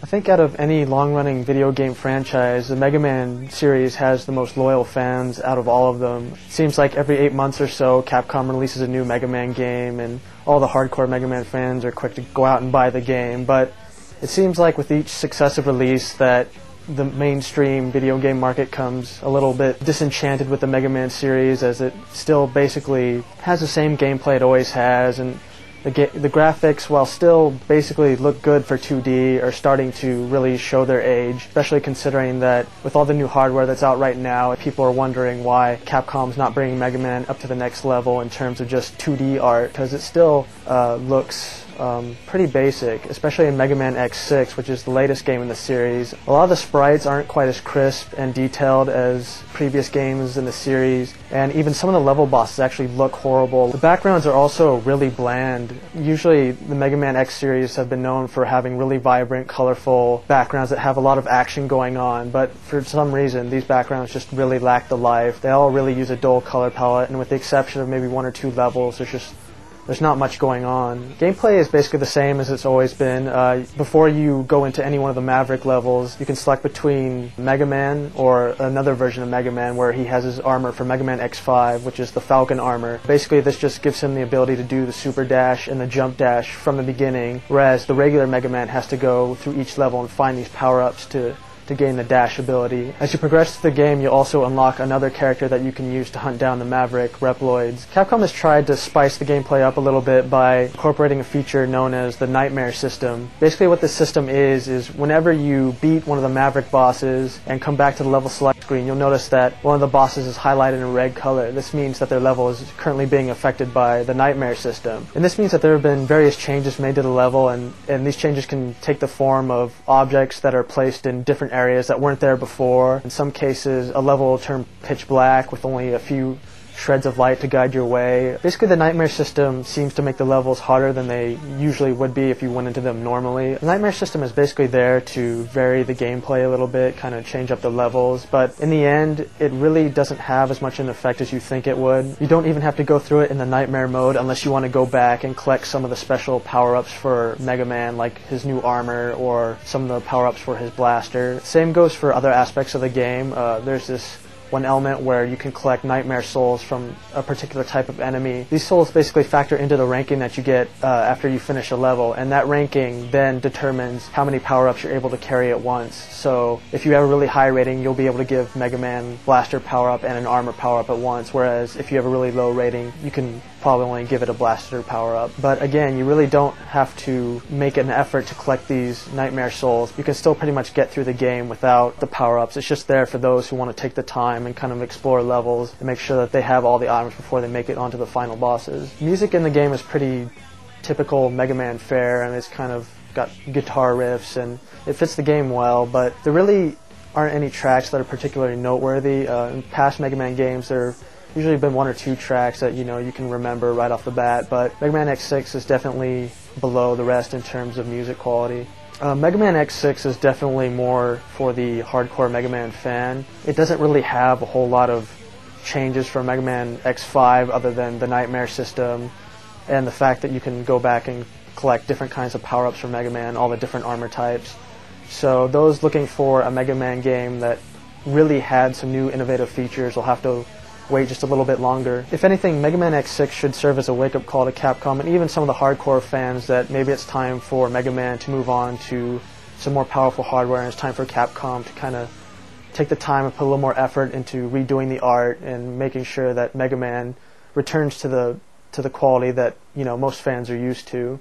think out of any long-running video game franchise, the Mega Man series has the most loyal fans out of all of them. It seems like every 8 months or so, Capcom releases a new Mega Man game, and all the hardcore Mega Man fans are quick to go out and buy the game. But it seems like with each successive release that the mainstream video game market comes a little bit disenchanted with the Mega Man series, as it still basically has the same gameplay it always has, and the graphics, while still basically look good for 2D, are starting to really show their age, especially considering that with all the new hardware that's out right now, people are wondering why Capcom's not bringing Mega Man up to the next level in terms of just 2D art, because it still looks pretty basic, especially in Mega Man X6, which is the latest game in the series. A lot of the sprites aren't quite as crisp and detailed as previous games in the series, and even some of the level bosses actually look horrible. The backgrounds are also really bland. Usually the Mega Man X series have been known for having really vibrant, colorful backgrounds that have a lot of action going on, but for some reason these backgrounds just really lack the life. They all really use a dull color palette, and with the exception of maybe 1 or 2 levels, there's not much going on. Gameplay is basically the same as it's always been. Before you go into any one of the Maverick levels, you can select between Mega Man or another version of Mega Man where he has his armor for Mega Man X5, which is the Falcon armor. Basically, this just gives him the ability to do the super dash and the jump dash from the beginning, whereas the regular Mega Man has to go through each level and find these power-ups to gain the dash ability. As you progress through the game, you'll also unlock another character that you can use to hunt down the Maverick Reploids. Capcom has tried to spice the gameplay up a little bit by incorporating a feature known as the Nightmare System. Basically what this system is whenever you beat one of the Maverick bosses and come back to the level select screen, you'll notice that one of the bosses is highlighted in red color. This means that their level is currently being affected by the Nightmare System. And this means that there have been various changes made to the level, and these changes can take the form of objects that are placed in different areas that weren't there before. In some cases, a level will turn pitch black with only a few shreds of light to guide your way. Basically, the Nightmare System seems to make the levels harder than they usually would be if you went into them normally. The Nightmare System is basically there to vary the gameplay a little bit, kind of change up the levels, but in the end, it really doesn't have as much an effect as you think it would. You don't even have to go through it in the Nightmare mode unless you want to go back and collect some of the special power-ups for Mega Man, like his new armor or some of the power-ups for his blaster. Same goes for other aspects of the game. There's this one element where you can collect Nightmare Souls from a particular type of enemy. These souls basically factor into the ranking that you get after you finish a level, and that ranking then determines how many power-ups you're able to carry at once. So if you have a really high rating, you'll be able to give Mega Man Blaster power-up and an armor power-up at once, whereas if you have a really low rating, you can probably only give it a blaster power-up. But again, you really don't have to make an effort to collect these Nightmare Souls. You can still pretty much get through the game without the power-ups. It's just there for those who want to take the time and kind of explore levels and make sure that they have all the items before they make it onto the final bosses. Music in the game is pretty typical Mega Man fare, and it's kind of got guitar riffs, and it fits the game well, but there really aren't any tracks that are particularly noteworthy. In past Mega Man games, there usually been 1 or 2 tracks that you can remember right off the bat, but Mega Man X6 is definitely below the rest in terms of music quality. Mega Man X6 is definitely more for the hardcore Mega Man fan. It doesn't really have a whole lot of changes from Mega Man X5 other than the Nightmare System and the fact that you can go back and collect different kinds of power-ups from Mega Man, all the different armor types. So those looking for a Mega Man game that really had some new innovative features will have to wait just a little bit longer. If anything, Mega Man X6 should serve as a wake-up call to Capcom and even some of the hardcore fans that maybe it's time for Mega Man to move on to some more powerful hardware, and it's time for Capcom to kind of take the time and put a little more effort into redoing the art and making sure that Mega Man returns to the quality that most fans are used to.